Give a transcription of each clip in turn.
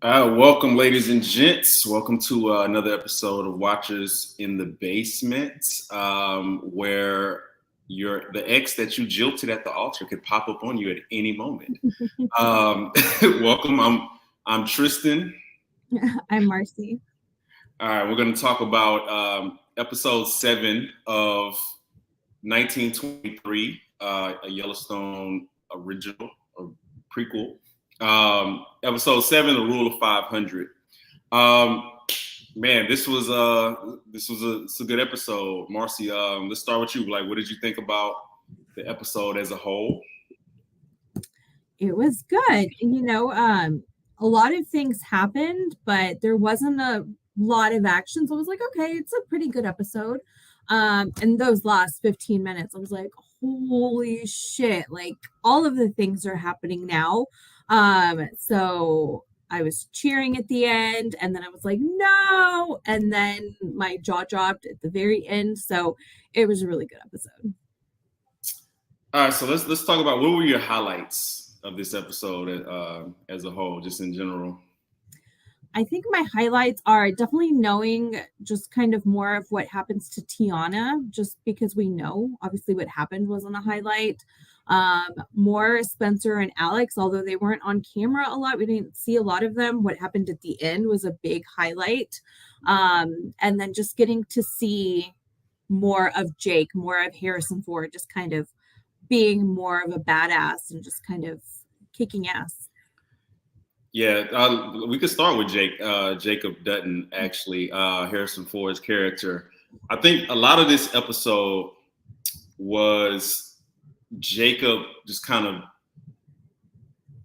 Welcome, ladies and gents. Welcome to another episode of Watchers in the Basement, where the ex that you jilted at the altar could pop up on you at any moment. Welcome. I'm Tristan. I'm Marcy. All right, we're going to talk about episode 7 of 1923, a Yellowstone original or prequel. Episode 7, The Rule of 500. Man, it's a good episode. Marcy, let's start with you. Like, what did you think about the episode as a whole? It was good. A lot of things happened, but there wasn't a lot of action. So I was like, okay, it's a pretty good episode. And those last 15 minutes, I was like, holy shit, like all of the things are happening now. So I was cheering at the end, and then I was like, no, and then my jaw dropped at the very end. So it was a really good episode. All right, so let's talk about what were your highlights of this episode as a whole, just in general. I think my highlights are definitely knowing just kind of more of what happens to Teonna, just because we know obviously what happened wasn't a highlight. More Spencer and Alex, although they weren't on camera a lot, we didn't see a lot of them. What happened at the end was a big highlight. And then just getting to see more of Jake, more of Harrison Ford, just kind of being more of a badass and just kind of kicking ass. Yeah, we could start with Jacob Dutton, actually, Harrison Ford's character. I think a lot of this episode was Jacob just kind of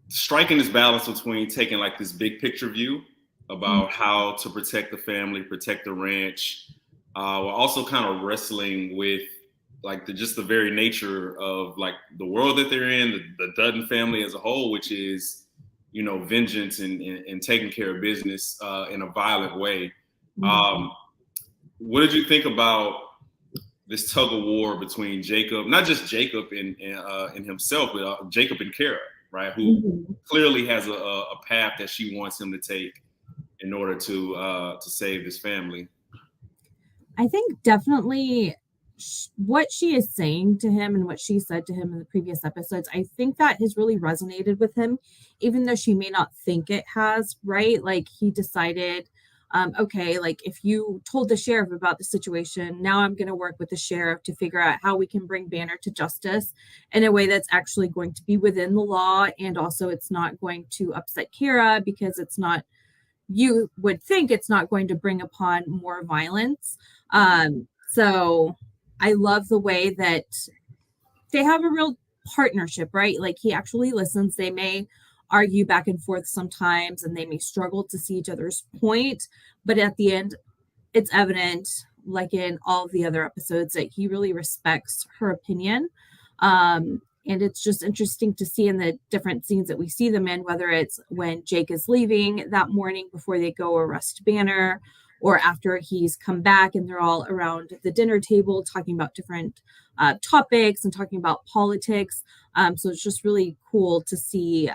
striking this balance between taking like this big picture view about how to protect the family, protect the ranch, while also kind of wrestling with like the very nature of like the world that they're in, the Dutton family as a whole, which is vengeance and taking care of business in a violent way. What did you think about this tug of war between Jacob, not just Jacob and himself, but Jacob and Kara, right? Who clearly has a path that she wants him to take in order to save his family. I think definitely what she is saying to him and what she said to him in the previous episodes, I think that has really resonated with him, even though she may not think it has, right? Like he decided, okay, like if you told the sheriff about the situation, now I'm going to work with the sheriff to figure out how we can bring Banner to justice in a way that's actually going to be within the law. And also it's not going to upset Kara because it's not, you would think it's not going to bring upon more violence. So I love the way that they have a real partnership, right? Like he actually listens. They may argue back and forth sometimes and they may struggle to see each other's point, but at the end, it's evident, like in all of the other episodes, that he really respects her opinion. And it's just interesting to see in the different scenes that we see them in, whether it's when Jake is leaving that morning before they go arrest Banner, or after he's come back and they're all around the dinner table talking about different topics and talking about politics. So it's just really cool to see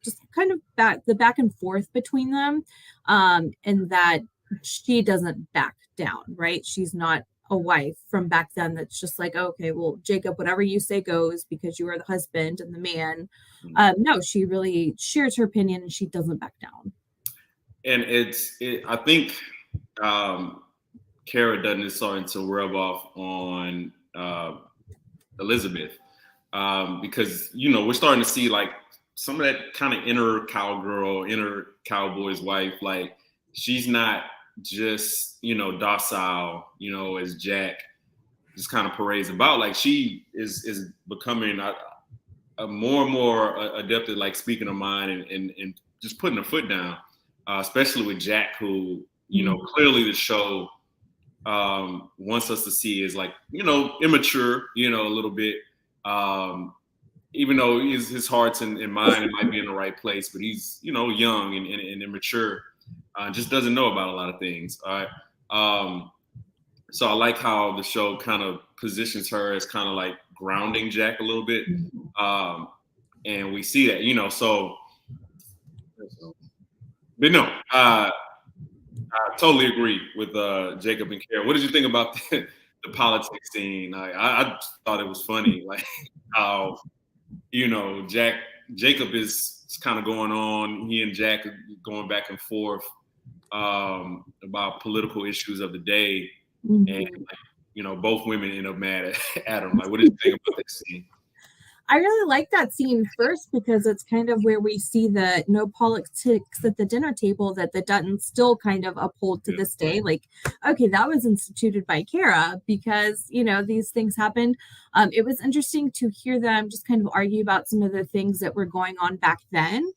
just kind of the back and forth between them, and that she doesn't back down, right? She's not a wife from back then that's just like, okay, well, Jacob, whatever you say goes because you are the husband and the man. No, she really shares her opinion and she doesn't back down. And I think Kara Dutton is starting to rub off on Elizabeth because we're starting to see like some of that kind of inner cowgirl, inner cowboy's wife. Like she's not just docile, as Jack just kind of parades about. Like she is becoming a more and more adept at like speaking her mind and just putting her foot down, especially with Jack, who clearly the show wants us to see is like immature, a little bit. Even though his heart and mind might be in the right place, but he's young and immature. Just doesn't know about a lot of things. All right. So I like how the show kind of positions her as kind of like grounding Jack a little bit. And we see that, so But no, I totally agree with Jacob and Kara. What did you think about the politics scene? I thought it was funny, like how Jacob is kind of going on. He and Jack are going back and forth about political issues of the day, and both women end up mad at him. Like, what did you think about that scene? I really like that scene first because it's kind of where we see the no politics at the dinner table that the Duttons still kind of uphold to this day. Like, okay, that was instituted by Kara because, these things happened. It was interesting to hear them just kind of argue about some of the things that were going on back then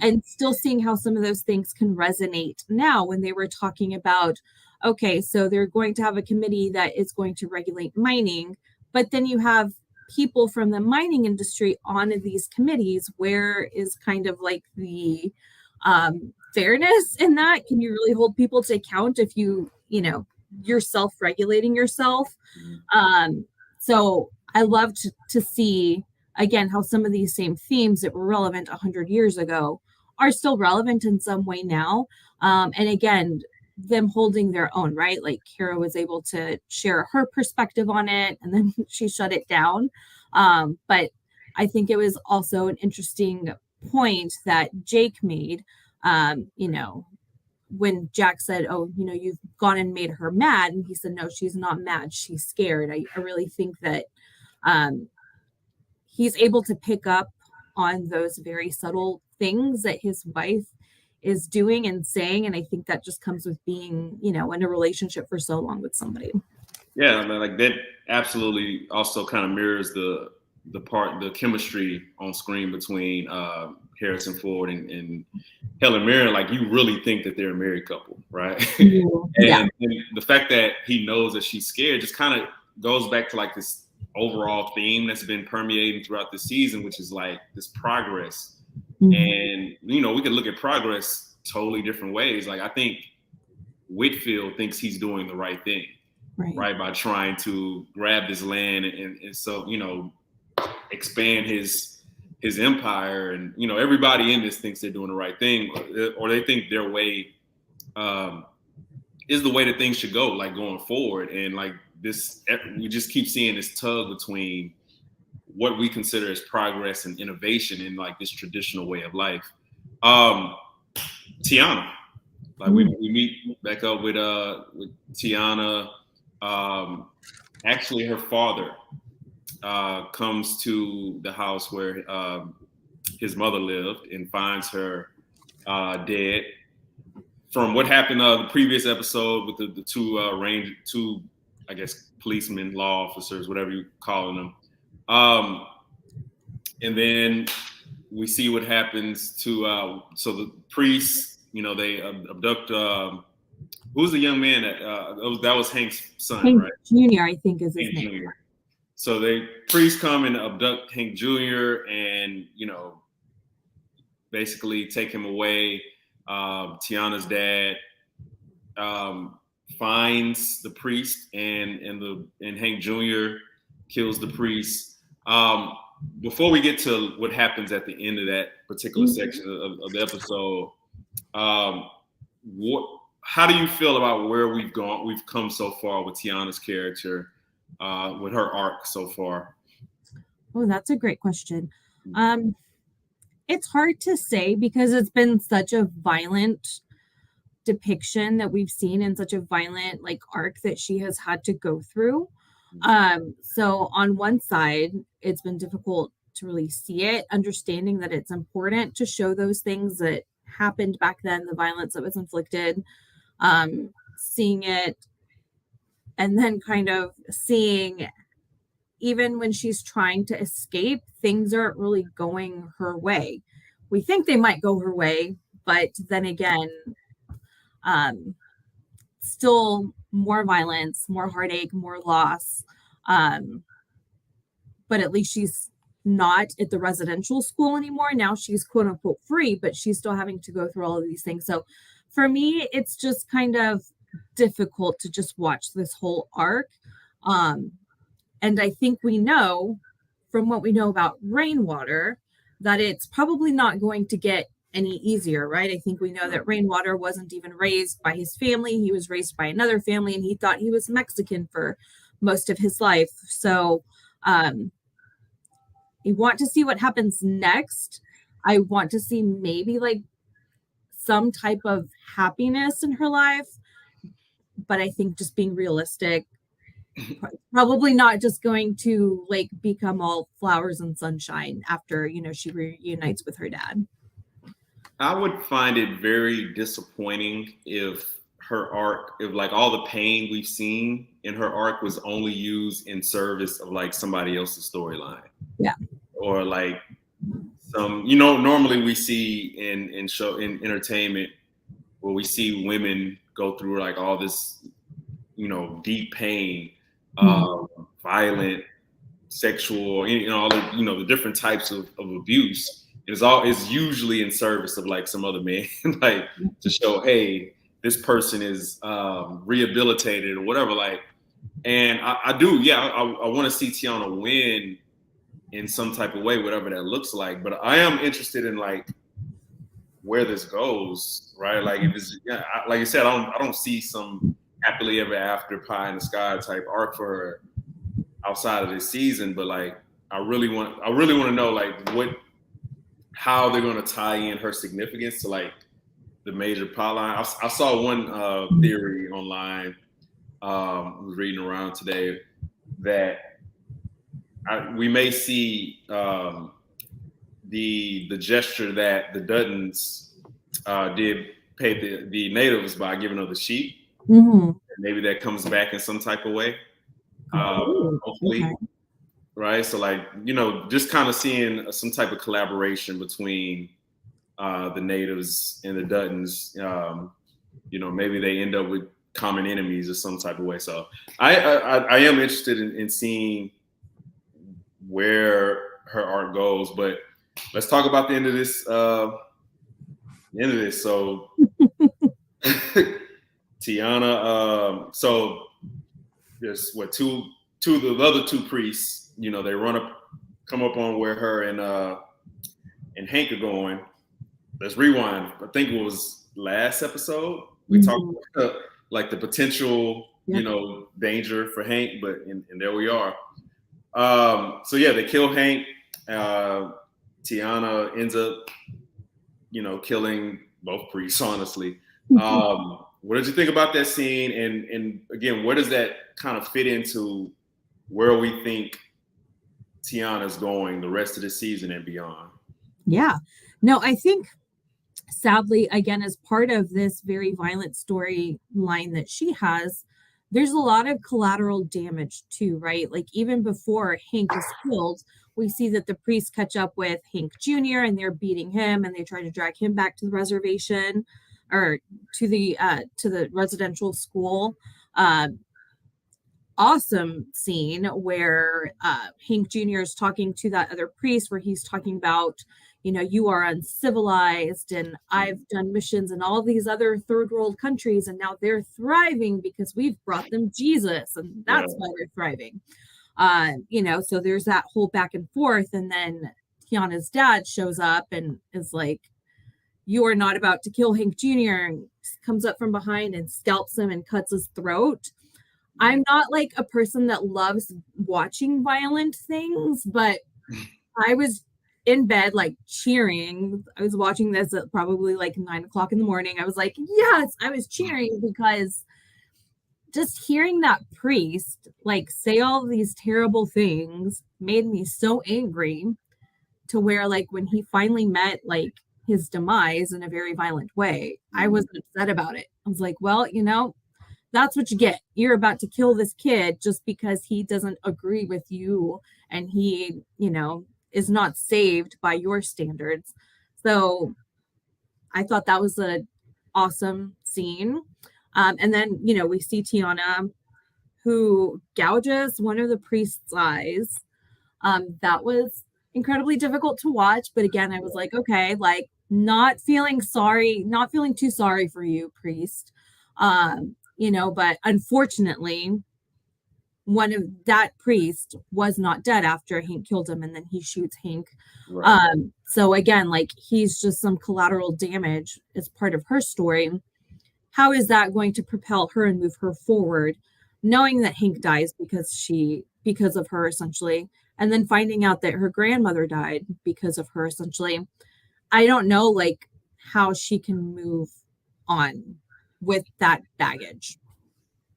and still seeing how some of those things can resonate now when they were talking about, okay, so they're going to have a committee that is going to regulate mining, but then you have people from the mining industry on these committees. Where is kind of like the fairness in that? Can you really hold people to account if you're self-regulating yourself? So I love to see again how some of these same themes that were relevant 100 years ago are still relevant in some way now. And again, them holding their own, right? Like Kara was able to share her perspective on it and then she shut it down. But I think it was also an interesting point that Jake made, when Jack said, oh, you've gone and made her mad. And he said, no, she's not mad. She's scared. I really think that he's able to pick up on those very subtle things that his wife is doing and saying, and I think that just comes with being in a relationship for so long with somebody. Yeah, I mean, like that absolutely also kind of mirrors the chemistry on screen between Harrison Ford and Helen Mirren. Like, you really think that they're a married couple, right? And the fact that he knows that she's scared just kind of goes back to like this overall theme that's been permeating throughout the season, which is like this progress. And we could look at progress totally different ways. Like, I think Whitfield thinks he's doing the right thing, right? By trying to grab this land and so expand his empire, and everybody in this thinks they're doing the right thing, or they think their way is the way that things should go, like going forward. And like this, we just keep seeing this tug between what we consider as progress and innovation in like this traditional way of life. Teonna, like we meet back up with Teonna. Actually, her father comes to the house where his mother lived and finds her dead. From what happened the previous episode with the two I guess policemen, law officers, whatever you calling them. And then we see what happens to so the priests, they abduct who's the young man that was Hank's son, Hank right? Jr., I think is his Hank name. Jr. So the priests come and abduct Hank Jr. and basically take him away. Tiana's dad finds the priest and Hank Jr. kills the priest. Before we get to what happens at the end of that particular section of the episode, how do you feel about where we've come so far with Tiana's character, with her arc so far? Oh, that's a great question. It's hard to say because it's been such a violent depiction that we've seen, and such a violent arc that she has had to go through. So on one side, it's been difficult to really see it, understanding that it's important to show those things that happened back then, the violence that was inflicted, seeing it, and then kind of seeing even when she's trying to escape, things aren't really going her way. We think they might go her way, but then again, still more violence, more heartache, more loss. But at least she's not at the residential school anymore. Now she's quote unquote free, but she's still having to go through all of these things. So for me, it's just kind of difficult to just watch this whole arc. And I think we know from what we know about Rainwater that it's probably not going to get any easier, right? I think we know that Rainwater wasn't even raised by his family. He was raised by another family, and he thought he was Mexican for most of his life. So I want to see what happens next. I want to see maybe like some type of happiness in her life. But I think just being realistic, probably not just going to like become all flowers and sunshine after, she reunites with her dad. I would find it very disappointing if her arc, if like all the pain we've seen in her arc was only used in service of like somebody else's storyline. Yeah. Or like some, normally we see in entertainment where we see women go through like all this, deep pain, violent, sexual, all the, the different types of abuse. Is usually in service of like some other man, like to show, hey, this person is rehabilitated or whatever. Like, and I do, I want to see Teonna win in some type of way, whatever that looks like. But I am interested in like where this goes, right? Like if it's, like you said, I don't see some happily ever after pie in the sky type arc for her outside of this season. But like, I really want to know like how they're going to tie in her significance to like the major plot line. I saw one theory online, was reading around today, that we may see the gesture that the Duttons did pay the natives by giving them the sheep. Mm-hmm. Maybe that comes back in some type of way. Hopefully. Okay. Right. So like, just kind of seeing some type of collaboration between the natives and the Duttons, maybe they end up with common enemies or some type of way. So I am interested in seeing where her art goes, but let's talk about the end of this. So Teonna, so there's two of the other two priests, they come up on where her and Hank are going. Let's rewind. I think it was last episode we talked about like the potential, danger for Hank, but and there we are. So yeah, they kill Hank. Teonna ends up, killing both priests, honestly. What did you think about that scene? And again, where does that kind of fit into where we think Teonna's going the rest of the season and beyond? Yeah. No, I think sadly, again, as part of this very violent storyline that she has, there's a lot of collateral damage too, right? Like even before Hank is killed, we see that the priests catch up with Hank Jr. and they're beating him and they try to drag him back to the reservation or to the residential school. Awesome scene where Hank Jr. is talking to that other priest where he's talking about, you are uncivilized and I've done missions in all these other third world countries and now they're thriving because we've brought them Jesus and that's why they're thriving. So there's that whole back and forth. And then Tiana's dad shows up and is like, you are not about to kill Hank Jr. and comes up from behind and scalps him and cuts his throat. I'm not like a person that loves watching violent things, but I was in bed, like cheering. I was watching this at probably like 9:00 in the morning. I was like, yes, I was cheering because just hearing that priest like say all these terrible things made me so angry to where like when he finally met like his demise in a very violent way, I wasn't upset about it. I was like, well, that's what you get. You're about to kill this kid just because he doesn't agree with you and he, is not saved by your standards. So I thought that was an awesome scene. And then, we see Teonna who gouges one of the priest's eyes. That was incredibly difficult to watch. But again, I was like, okay, like not feeling too sorry for you, priest. But unfortunately, that priest was not dead after Hank killed him, and then he shoots Hank. Right. So again, like, he's just some collateral damage as part of her story. How is that going to propel her and move her forward, knowing that Hank dies because of her, essentially, and then finding out that her grandmother died because of her, essentially? I don't know, like, how she can move on with that baggage.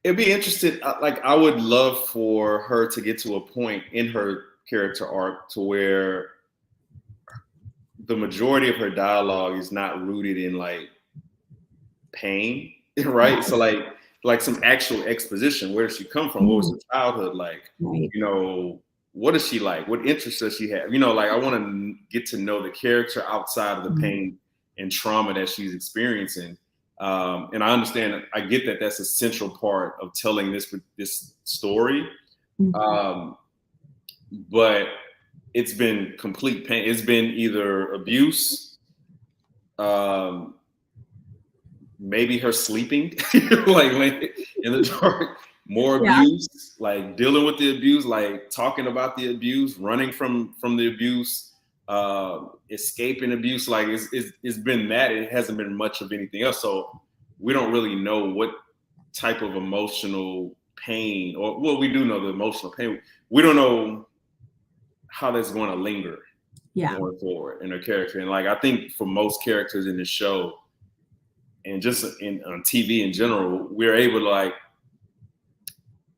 It'd be interesting. Like, I would love for her to get to a point in her character arc to where the majority of her dialogue is not rooted in like pain, right? So like some actual exposition. Where does she come from? What was her childhood like? Right. You know, what is she like? What interests does she have? You know, like, I want to get to know the character outside of the pain and trauma that she's experiencing. And I understand, I get that that's a central part of telling this story. But it's been complete pain. It's been either abuse, maybe her sleeping, like in the dark, more abuse, like dealing with the abuse, like talking about the abuse, running from the abuse, escaping abuse. Like, it's been that. It hasn't been much of anything else. So we don't really know what type of emotional pain, or, well, we do know the emotional pain. We don't know how that's going to linger going forward in her character. And like, I think for most characters in the show, and just on TV in general, we're able to like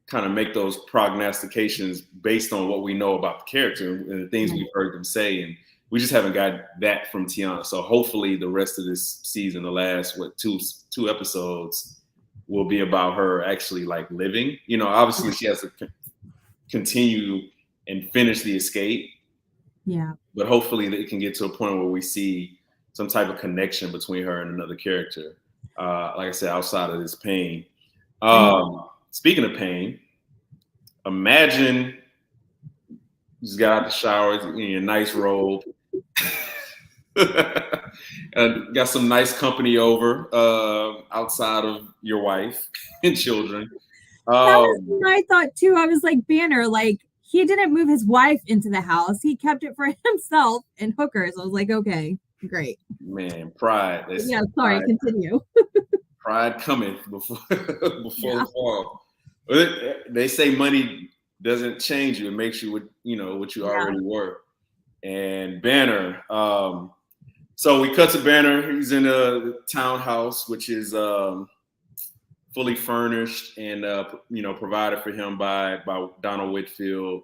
kind of make those prognostications based on what we know about the character and the things we've heard them say. And we just haven't got that from Teonna. So hopefully the rest of this season, the last, two episodes, will be about her actually like living. You know, obviously she has to continue and finish the escape. Yeah. But hopefully it can get to a point where we see some type of connection between her and another character. Like I said, outside of this pain. Speaking of pain, imagine you just got out the shower in your nice robe. Got some nice company over outside of your wife and children. That was my thought too. I was like, Banner, like, he didn't move his wife into the house. He kept it for himself and hookers. I was like, okay, great. Man, pride. Yeah, sorry, continue. Pride cometh before the fall. They say money doesn't change you; it makes you what you already were. And Banner. So we cut to Banner. He's in a townhouse, which is fully furnished and provided for him by Donald Whitfield.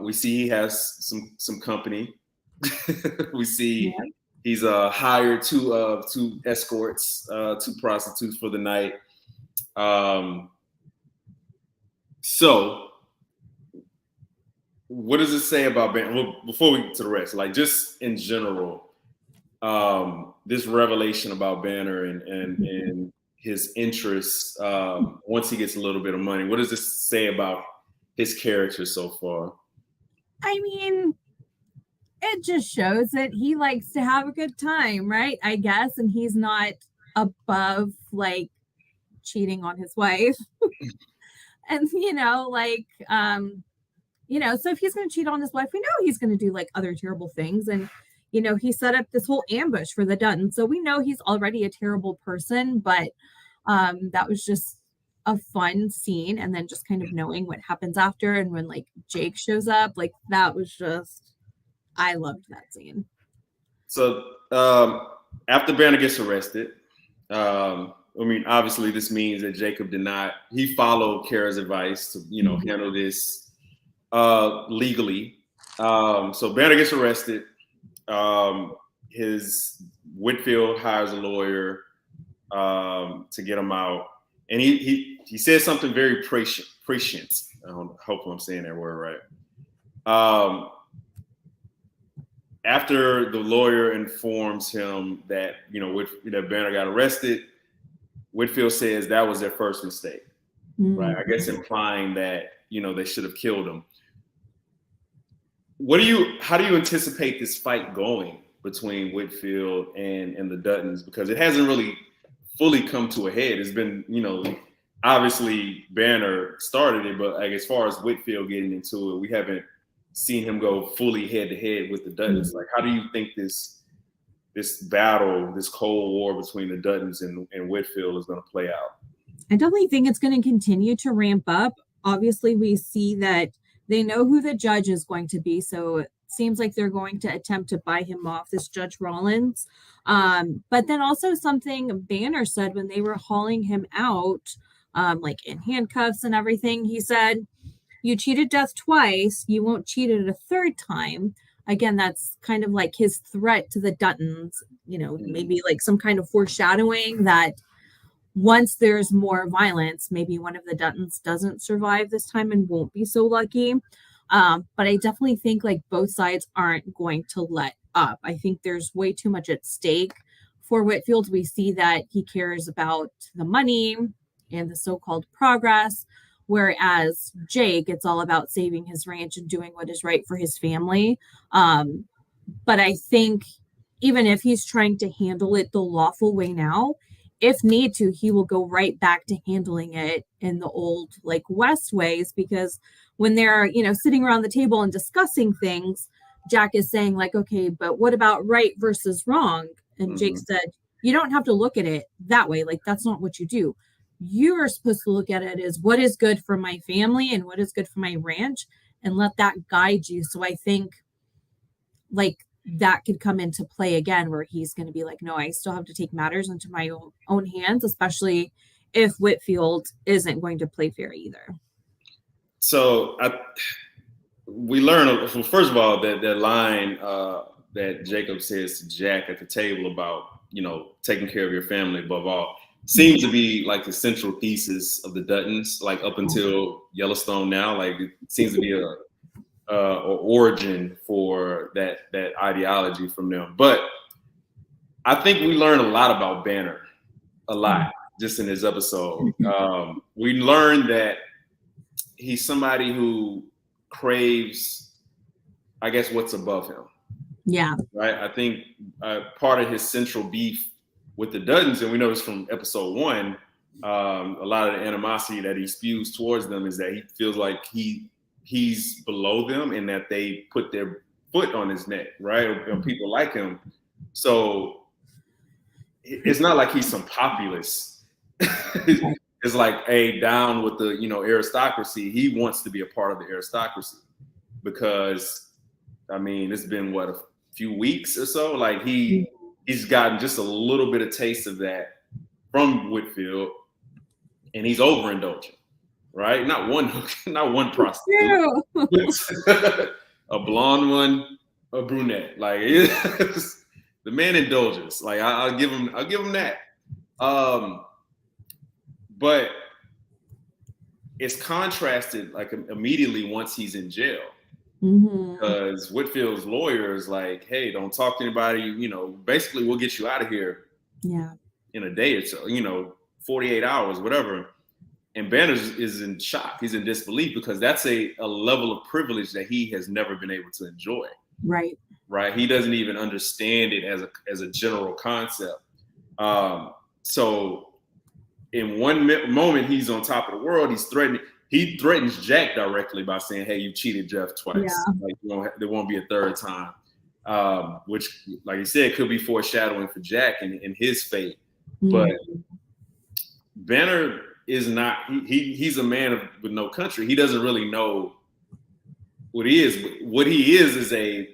We see he has some company. We see he's hired two escorts, two prostitutes for the night. So what does it say about Banner? Well, before we get to the rest, like, just in general, this revelation about Banner and his interests, once he gets a little bit of money, what does this say about his character so far? I mean, it just shows that he likes to have a good time, right? I guess. And he's not above like cheating on his wife. And so if he's going to cheat on his wife, we know he's going to do like other terrible things. And he set up this whole ambush for the Duttons, so we know he's already a terrible person. But that was just a fun scene, and then just kind of knowing what happens after, and when like Jake shows up, like, that was just, I loved that scene. So after Banner gets arrested, obviously this means that Jacob he followed Kara's advice to handle this legally. So Banner gets arrested. His Whitfield hires a lawyer to get him out, and he says something very prescient. Hopefully I'm saying that word right. After the lawyer informs him that that Banner got arrested, Whitfield says that was their first mistake, right? I guess implying that they should have killed him. How do you anticipate this fight going between Whitfield and the Duttons? Because it hasn't really fully come to a head. It's been obviously Banner started it, but like as far as Whitfield getting into it, we haven't seen him go fully head to head with the Duttons. Like, how do you think this battle, this Cold War between the Duttons and Whitfield is going to play out? I definitely think it's going to continue to ramp up. Obviously, we see that they know who the judge is going to be, so it seems like they're going to attempt to buy him off, this Judge Rollins. But then also something Banner said when they were hauling him out, like in handcuffs and everything, he said, "You cheated death twice, you won't cheat it a third time." Again, that's kind of like his threat to the Duttons, maybe like some kind of foreshadowing that once there's more violence, maybe one of the Duttons doesn't survive this time and won't be so lucky. But I definitely think like both sides aren't going to let up. I think there's way too much at stake for Whitfield. We see that he cares about the money and the so-called progress, whereas Jake, it's all about saving his ranch and doing what is right for his family. But I think even if he's trying to handle it the lawful way now, if need to, he will go right back to handling it in the old like West ways, because when they're, sitting around the table and discussing things, Jack is saying like, okay, but what about right versus wrong? And Jake said, you don't have to look at it that way. Like, that's not what you do. You are supposed to look at it as what is good for my family and what is good for my ranch, and let that guide you. So I think like that could come into play again, where he's going to be like, no, I still have to take matters into my own hands, especially if Whitfield isn't going to play fair either. So we learn, well, first of all, that line that Jacob says to Jack at the table about, taking care of your family above all, seems to be like the central thesis of the Duttons, like up until Yellowstone now. Like, it seems to be a origin for that ideology from them. But I think we learned a lot about Banner, just in this episode. We learned that he's somebody who craves, I guess, what's above him. Yeah. Right. I think part of his central beef with the Duttons, and we know this from episode 1, a lot of the animosity that he spews towards them is that he feels like he's below them and that they put their foot on his neck, right? Or people like him. So it's not like he's some populist. It's like, hey, down with the, aristocracy. He wants to be a part of the aristocracy because, I mean, it's been a few weeks or so. Like he's gotten just a little bit of taste of that from Whitfield, and he's overindulgent. Right? Not one prostitute. A blonde one, a brunette. Like, the man indulges. Like, I'll give him that. But it's contrasted like immediately once he's in jail. Because Whitfield's lawyer is like, hey, don't talk to anybody, basically we'll get you out of here in a day or so, 48 hours, whatever. And Banner is in shock. He's in disbelief because that's a level of privilege that he has never been able to enjoy. Right. He doesn't even understand it as a general concept. So in one moment, he's on top of the world. He threatens Jack directly by saying, hey, you cheated Jeff twice. Yeah. Like, there won't be a third time. Which, like you said, could be foreshadowing for Jack and his fate. But Banner is not, he's a man with no country. He doesn't really know what he is. What he is a,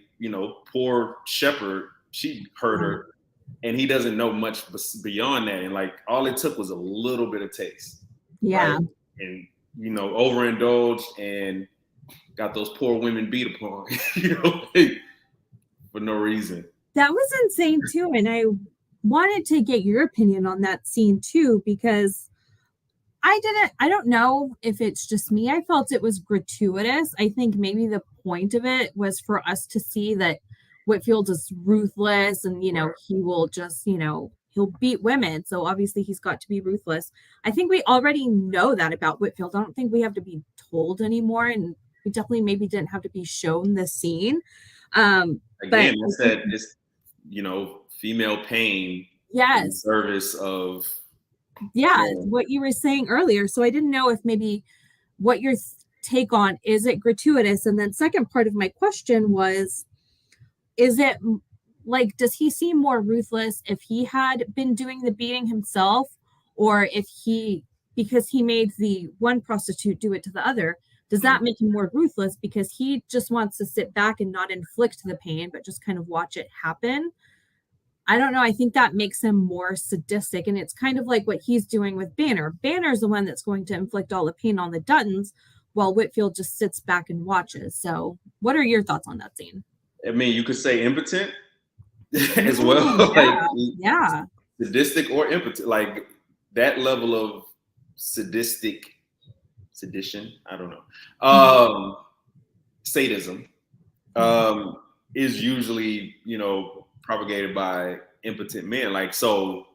poor shepherd, sheep herder, and he doesn't know much beyond that. And like, all it took was a little bit of taste. Yeah. Right? And, overindulged and got those poor women beat upon, for no reason. That was insane too. And I wanted to get your opinion on that scene too, because I don't know if it's just me. I felt it was gratuitous. I think maybe the point of it was for us to see that Whitfield is ruthless and, he will just, he'll beat women. So obviously he's got to be ruthless. I think we already know that about Whitfield. I don't think we have to be told anymore. And we definitely maybe didn't have to be shown the scene. Again, it's that, female pain. Yes. In service of yeah, what you were saying earlier. So I didn't know if maybe what your take on, is it gratuitous? And then second part of my question was, is it like, does he seem more ruthless if he had been doing the beating himself, or if he, because he made the one prostitute do it to the other, does that make him more ruthless because he just wants to sit back and not inflict the pain, but just kind of watch it happen? I don't know. I think that makes him more sadistic. And it's kind of like what he's doing with Banner. Banner's the one that's going to inflict all the pain on the Duttons, while Whitfield just sits back and watches. So what are your thoughts on that scene? I mean, you could say impotent as well. Yeah. Yeah. Sadistic or impotent. Like that level of sedition, I don't know. Sadism is usually, propagated by impotent men. Like, so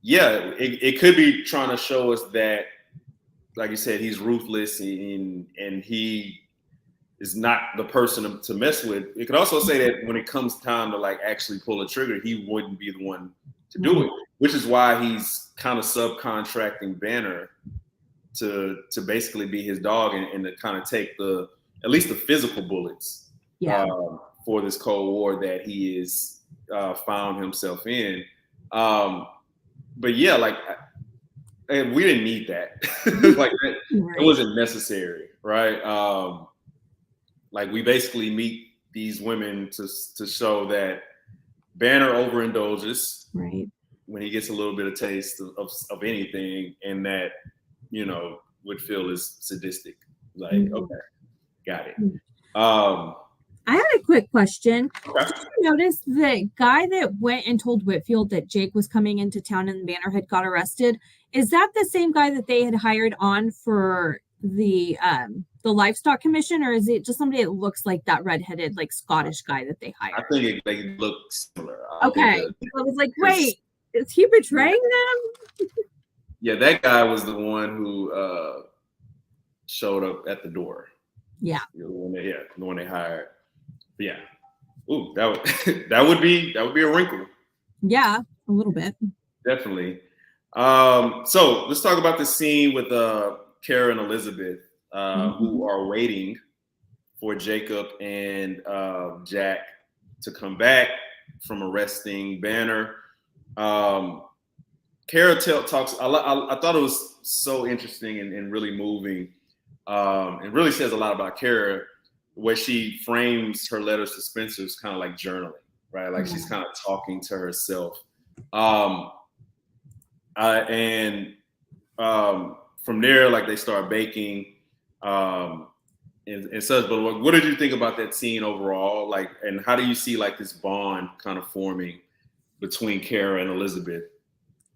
yeah, it could be trying to show us that, like you said, he's ruthless and he is not the person to mess with. It could also say that when it comes time to like actually pull a trigger, he wouldn't be the one to do it, which is why he's kind of subcontracting Banner to basically be his dog and to kind of take at least the physical bullets for this Cold War that he is found himself in. But yeah, like we didn't need that. Like it wasn't necessary, right? Like we basically meet these women to show that Banner overindulges when he gets a little bit of taste of anything, and that Whitfield is sadistic. Like, okay, got it. I had a quick question. Okay. Did you notice the guy that went and told Whitfield that Jake was coming into town and Banner had got arrested? Is that the same guy that they had hired on for the livestock commission, or is it just somebody that looks like that redheaded, like Scottish guy that they hired? I think they look similar. Okay, I was like, wait, is he betraying them? Yeah, that guy was the one who showed up at the door. Yeah, the one they hired. Yeah. Ooh, that would be a wrinkle. Yeah, a little bit. Definitely. So let's talk about the scene with Kara and Elizabeth, who are waiting for Jacob and Jack to come back from arresting Banner. Kara talks. I thought it was so interesting and really moving. It really says a lot about Kara, where she frames her letters to Spencer as kind of like journaling, right? Like she's kind of talking to herself. And from there, like they start baking and such. But what did you think about that scene overall? Like, and how do you see like this bond kind of forming between Kara and Elizabeth?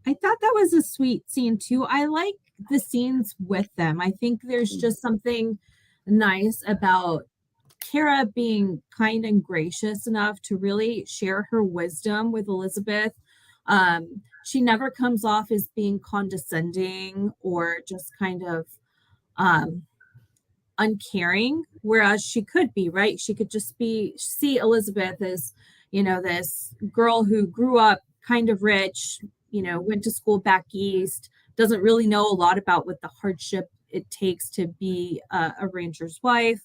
I thought that was a sweet scene too. I like the scenes with them. I think there's just something nice about Kara being kind and gracious enough to really share her wisdom with Elizabeth. She never comes off as being condescending or just kind of uncaring, whereas she could be, right? She could just see Elizabeth as, this girl who grew up kind of rich, went to school back east, doesn't really know a lot about what the hardship it takes to be a rancher's wife.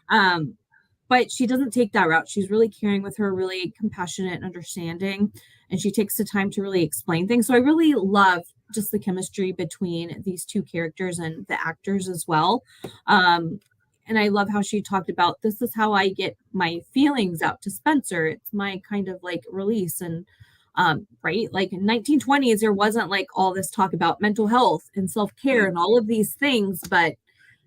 But she doesn't take that route. She's really caring with her, really compassionate and understanding. And she takes the time to really explain things. So I really love just the chemistry between these two characters and the actors as well. And I love how she talked about, this is how I get my feelings out to Spencer. It's my kind of like release. And right, like in 1920s, there wasn't like all this talk about mental health and self-care and all of these things. But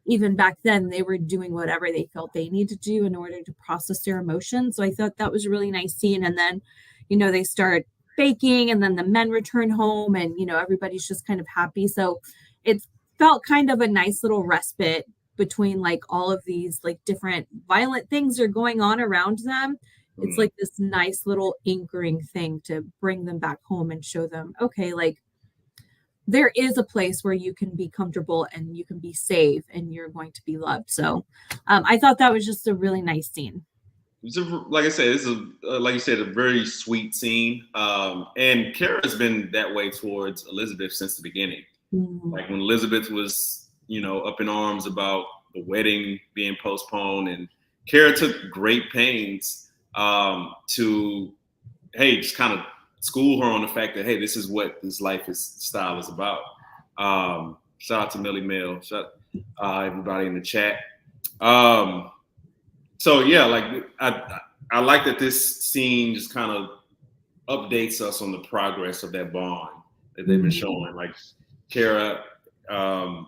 even back then, they were doing whatever they felt they needed to do in order to process their emotions. So I thought that was a really nice scene. And then, they start baking, and then the men return home, and, everybody's just kind of happy. So it felt kind of a nice little respite between like all of these like different violent things are going on around them. It's like this nice little anchoring thing to bring them back home and show them, okay, like there is a place where you can be comfortable and you can be safe and you're going to be loved. So I thought that was just a really nice scene. like I said, this is like you said, a very sweet scene. And Kara's been that way towards Elizabeth since the beginning. Like when Elizabeth was, up in arms about the wedding being postponed, and Kara took great pains to, hey, just kind of school her on the fact that, hey, this is what this style is about. Shout out to Millie Mail. Shout everybody in the chat. So yeah, like I like that this scene just kind of updates us on the progress of that bond that they've been showing. Like Kara, getting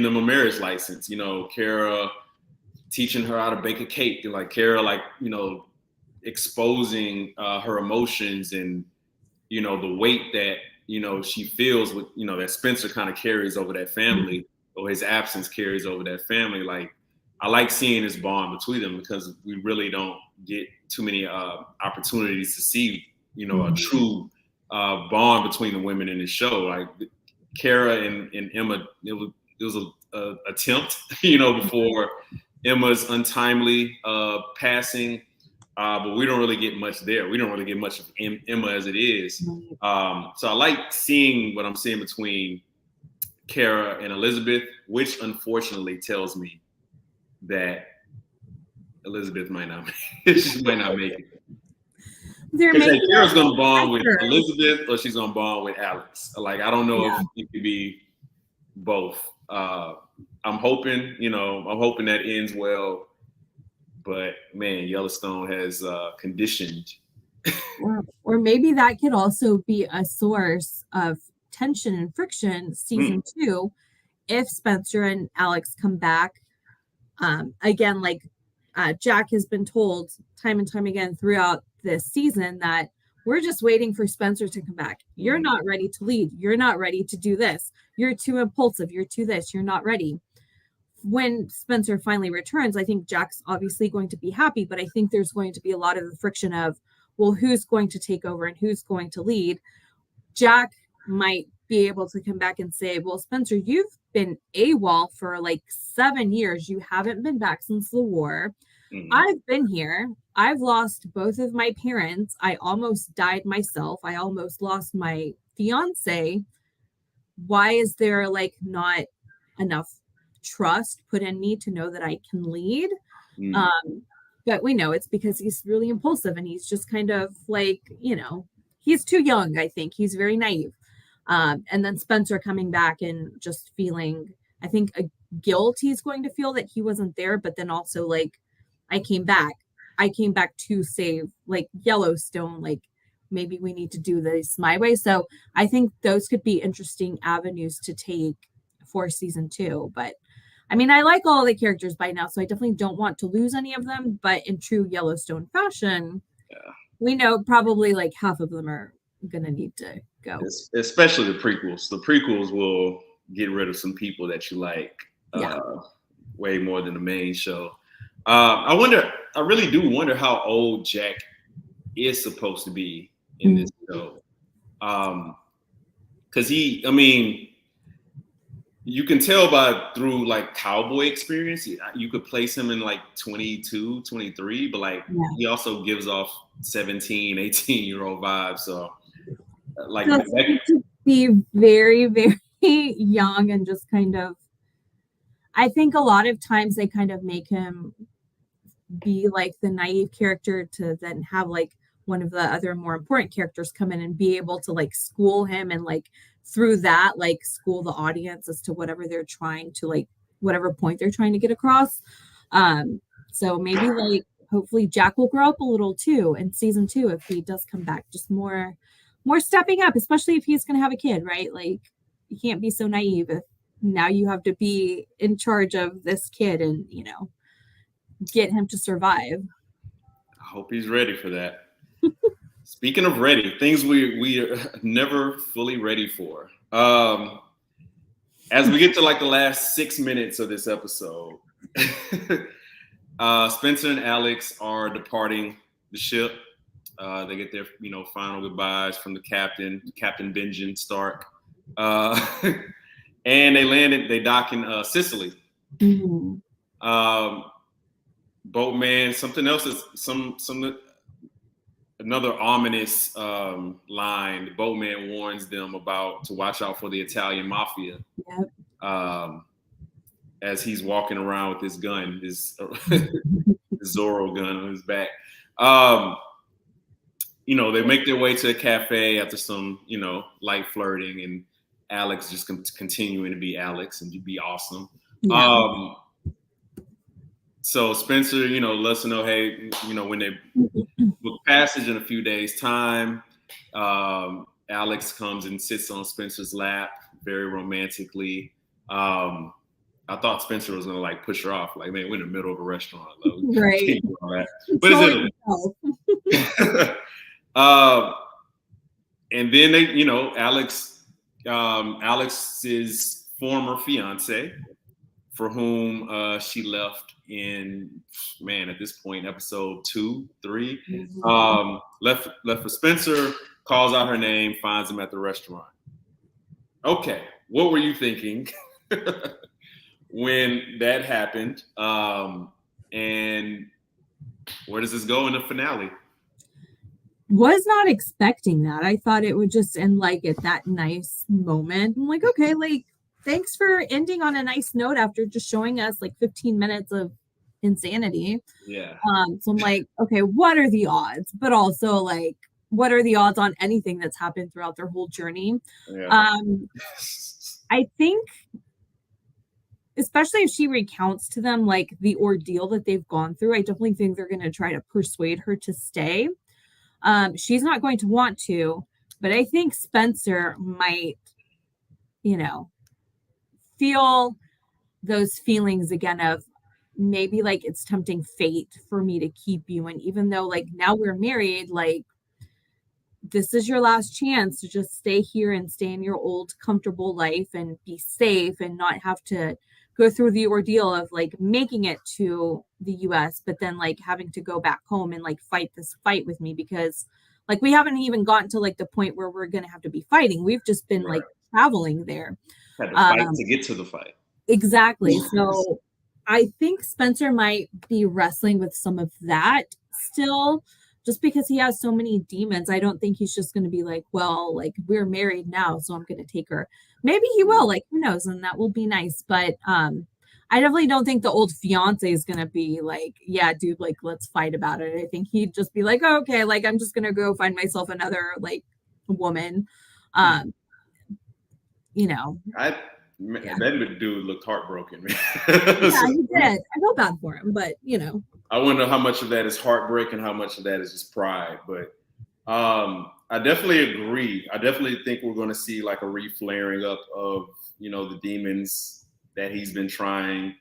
them a marriage license. Kara teaching her how to bake a cake. Like Kara, exposing her emotions and the weight that she feels with that Spencer kind of carries over that family, or his absence carries over that family. Like I like seeing this bond between them because we really don't get too many opportunities to see a true bond between the women in the show. Like Kara and Emma, it was a attempt before Emma's untimely passing. But we don't really get much there. We don't really get much of Emma as it is. So I like seeing what I'm seeing between Kara and Elizabeth, which unfortunately tells me that Elizabeth might not make it. She might not make it. Kara's going to bond with Elizabeth or she's going to bond with Alex. Like, I don't know if it could be both. I'm hoping that ends well. But man, Yellowstone has conditioned. Or maybe that could also be a source of tension and friction season 2 if Spencer and Alex come back. Again, like Jack has been told time and time again throughout this season that we're just waiting for Spencer to come back. You're not ready to lead. You're not ready to do this. You're too impulsive. You're too this. You're not ready. When Spencer finally returns, I think Jack's obviously going to be happy, but I think there's going to be a lot of the friction of, well, who's going to take over and who's going to lead? Jack might be able to come back and say, well, Spencer, you've been AWOL for like 7 years. You haven't been back since the war. I've been here. I've lost both of my parents. I almost died myself. I almost lost my fiance. Why is there like not enough trust put in me to know that I can lead? But we know it's because he's really impulsive and he's just kind of like, he's too young. I think he's very naive. And then Spencer coming back and just feeling, I think, a guilt he's going to feel that he wasn't there, but then also like, I came back to save like Yellowstone. Like maybe we need to do this my way. So I think those could be interesting avenues to take for season 2. But I mean, I like all the characters by now, so I definitely don't want to lose any of them. But in true Yellowstone fashion, we know probably like half of them are going to need to go. Especially the prequels. The prequels will get rid of some people that you like way more than the main show. I really do wonder how old Jack is supposed to be in this show. Because you can tell through like cowboy experience, you could place him in like 22, 23, but like he also gives off 17, 18-year-old vibes. So like to be very, very young and just kind of, I think a lot of times they kind of make him be like the naive character to then have like one of the other more important characters come in and be able to like school him and like through that like school the audience as to whatever they're trying to like whatever point they're trying to get across. So maybe like hopefully Jack will grow up a little too in season 2 if he does come back, just more stepping up, especially if he's going to have a kid, right? Like you can't be so naive if now you have to be in charge of this kid and get him to survive. I hope he's ready for that. Speaking of ready, things we are never fully ready for. As we get to like the last 6 minutes of this episode, Spencer and Alex are departing the ship. They get their final goodbyes from the captain, Captain Benjamin Stark, and they dock in Sicily. Boatman. Something else is another ominous line. The boatman warns them to watch out for the Italian mafia. Yep. As he's walking around with his gun, his Zorro gun on his back. They make their way to a cafe after some, light flirting, and Alex just continuing to be Alex and to be awesome. Yeah. So Spencer, lets her know, hey, when they book passage in a few days' time, Alex comes and sits on Spencer's lap very romantically. I thought Spencer was gonna push her off, man, we're in the middle of a restaurant, right? But it's and then they, Alex's former fiance, for whom she left at this point, episode 2, 3, left for Spencer, calls out her name, finds him at the restaurant. Okay, what were you thinking when that happened? And where does this go in the finale? Was not expecting that. I thought it would just end at that nice moment. I'm like, okay, thanks for ending on a nice note after just showing us 15 minutes of insanity. Yeah. So I'm like, okay, what are the odds? But also what are the odds on anything that's happened throughout their whole journey? Yeah. I think, especially if she recounts to them the ordeal that they've gone through, I definitely think they're going to try to persuade her to stay. She's not going to want to, but I think Spencer might, feel those feelings again of maybe it's tempting fate for me to keep you. And even though now we're married, this is your last chance to just stay here and stay in your old comfortable life and be safe and not have to go through the ordeal of making it to the US, but then having to go back home and fight this fight with me, because we haven't even gotten to the point where we're going to have to be fighting. We've just been traveling there. Had to fight to get to the fight. Exactly. So I think Spencer might be wrestling with some of that still, just because he has so many demons. I don't think he's just going to be we're married now, so I'm going to take her. Maybe he will, who knows, and that will be nice. But I definitely don't think the old fiance is going to be yeah, dude, let's fight about it. I think he'd just be oh, okay, I'm just going to go find myself another woman. That dude looked heartbroken, man. Yeah, he did. I feel bad for him, but I wonder how much of that is heartbreak and how much of that is just pride. But I definitely agree. I definitely think we're going to see a re-flaring up of the demons that he's been trying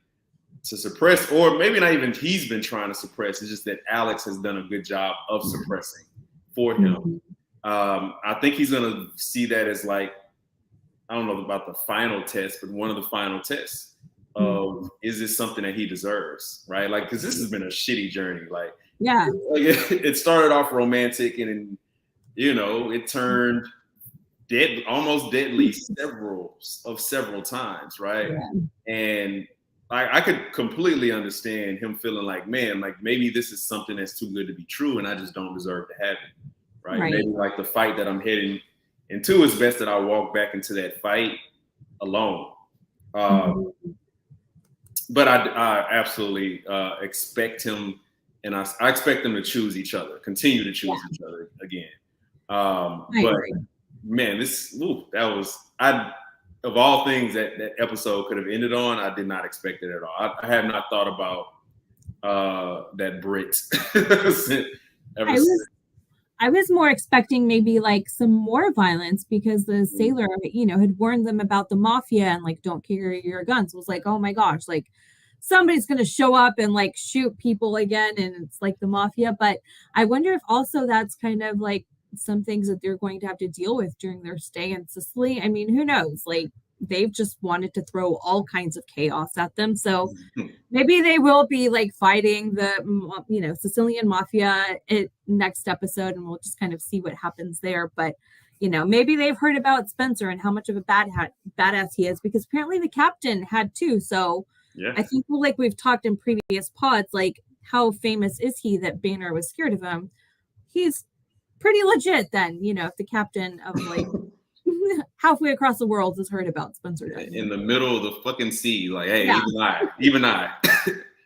to suppress, or maybe not even he's been trying to suppress. It's just that Alex has done a good job of suppressing for him. I think he's going to see that as I don't know about the final test, but one of the final tests of is this something that he deserves, right? Because this has been a shitty journey. Yeah, it started off romantic, and it turned almost deadly several times, right? Yeah. And I could completely understand him feeling man, maybe this is something that's too good to be true, and I just don't deserve to have it, right? Maybe the fight that I'm heading into, it's best that I walk back into that fight alone. But I absolutely expect him, and I expect them to choose each other, continue to choose each other again. But man, that was of all things that episode could have ended on, I did not expect it at all. I have not thought about that Brit ever since. I was more expecting maybe some more violence, because the sailor, had warned them about the mafia and don't carry your guns. It was oh my gosh, somebody's going to show up and shoot people again. And it's the mafia. But I wonder if also that's kind of some things that they're going to have to deal with during their stay in Sicily. I mean, who knows? They've just wanted to throw all kinds of chaos at them. So maybe they will be fighting the, Sicilian mafia next episode, and we'll just kind of see what happens there. But, maybe they've heard about Spencer and how much of a badass he is, because apparently the captain had too. So yeah. I think we've talked in previous pods, how famous is he that Banner was scared of him? He's pretty legit then, you know, if the captain of like halfway across the world has heard about Spencer Dutton. In the middle of the fucking sea, like, hey, Yeah. even I.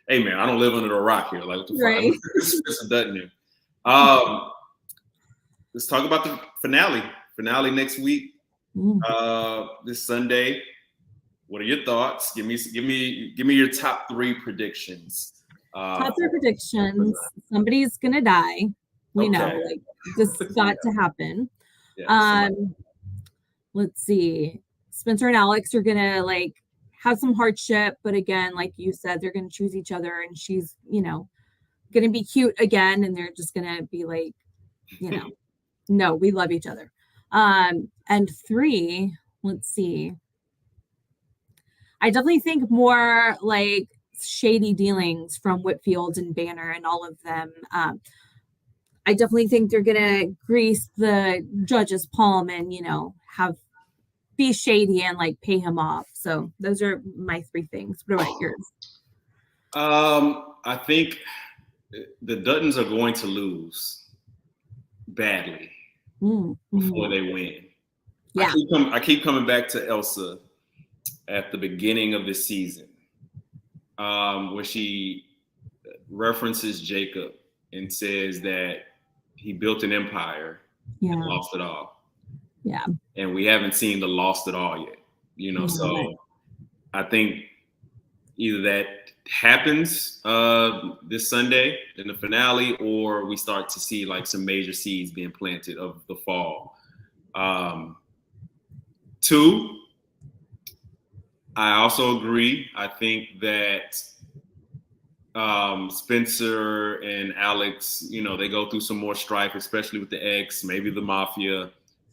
Hey man, I don't live under a rock here. Like, what the Right. fuck? Spencer Dutton here. Let's talk about the finale. Finale next week. This Sunday. What are your thoughts? Give me your top 3 predictions. Top 3 predictions. Somebody's gonna die. We know, like this got to happen. Yeah, let's see. Spencer and Alex are gonna like have some hardship, but again, like you said, they're gonna choose each other, and she's, you know, gonna be cute again, and they're just gonna be like, you know, no, we love each other. And 3, let's see. I definitely think more like shady dealings from Whitfield and Banner and all of them. I definitely think they're gonna grease the judge's palm and, you know, be shady and like pay him off. So those are my 3 things. What about yours? I think the Duttons are going to lose badly before they win. Yeah. I keep coming back to Elsa at the beginning of the season, where she references Jacob and says that he built an empire and lost it all. Yeah. And we haven't seen the lost it all yet, you know. So I think either that happens this Sunday in the finale, or we start to see like some major seeds being planted of the fall. 2, I also agree. I think that Spencer and Alex, you know, they go through some more strife, especially with the ex, maybe the mafia.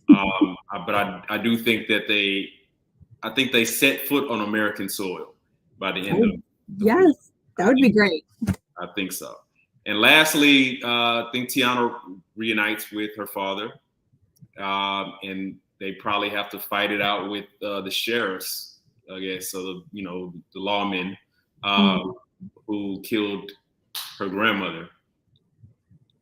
But I do think that they set foot on American soil by the end of yes, that would be great. I think so. And lastly, I think Teonna reunites with her father, and they probably have to fight it out with the sheriffs, I guess. So the lawmen who killed her grandmother.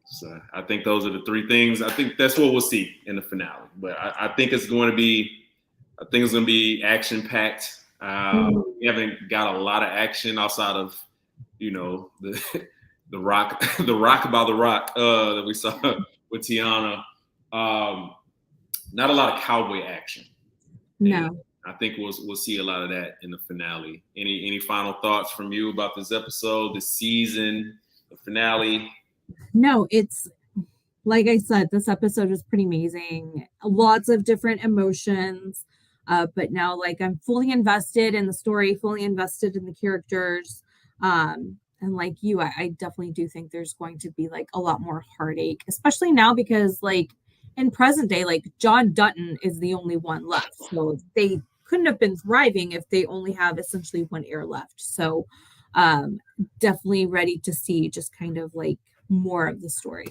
So I think those are the 3 things. I think that's what we'll see in the finale. But I think it's going to be action packed. We haven't got a lot of action outside of, you know, the rock by the rock that we saw with Teonna. Not a lot of cowboy action. No. And I think we'll see a lot of that in the finale. Any final thoughts from you about this episode, the season, the finale? No, it's like I said, this episode was pretty amazing. Lots of different emotions. But now, like, I'm fully invested in the story, fully invested in the characters. And like you, I definitely do think there's going to be like a lot more heartache, especially now because like in present day, like John Dutton is the only one left. So they couldn't have been thriving if they only have essentially one heir left. So definitely ready to see just kind of like more of the story.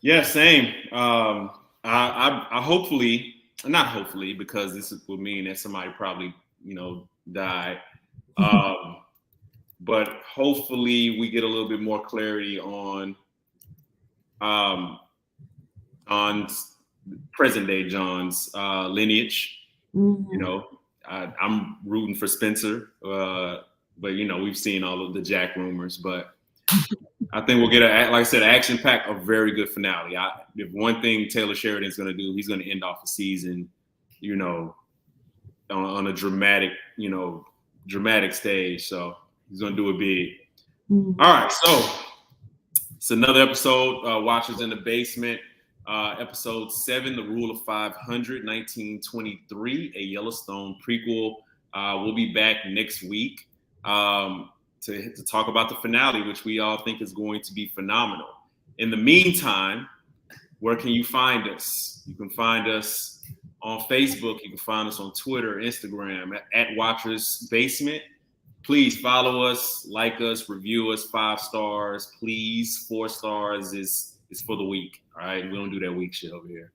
Yeah, same. I hopefully, not hopefully, because this would mean that somebody probably, you know, died. But hopefully we get a little bit more clarity on present day John's lineage. You know, I'm rooting for Spencer, but you know, we've seen all of the Jack rumors, but I think we'll get like I said, action-packed, a very good finale. If one thing Taylor Sheridan's going to do, he's going to end off the season, you know, on a dramatic stage. So he's going to do it big. All right, so it's another episode, Watchers in the Basement, episode 7, The Rule of 500, 1923, a Yellowstone prequel. We'll be back next week. To talk about the finale, which we all think is going to be phenomenal. In the meantime, where can you find us? You can find us on Facebook. You can find us on Twitter, Instagram, at Watchers Basement. Please follow us, like us, review us, 5 stars, please. 4 stars is for the week. All right, we don't do that week shit over here.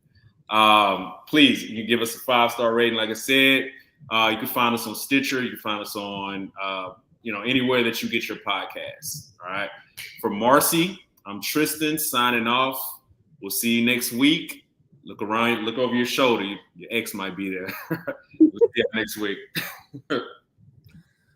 Please, you can give us a 5-star rating. Like I said, you can find us on Stitcher. You can find us on anywhere that you get your podcasts. All right. For Marcy, I'm Tristan signing off. We'll see you next week. Look around, look over your shoulder. Your ex might be there. We'll see you next week.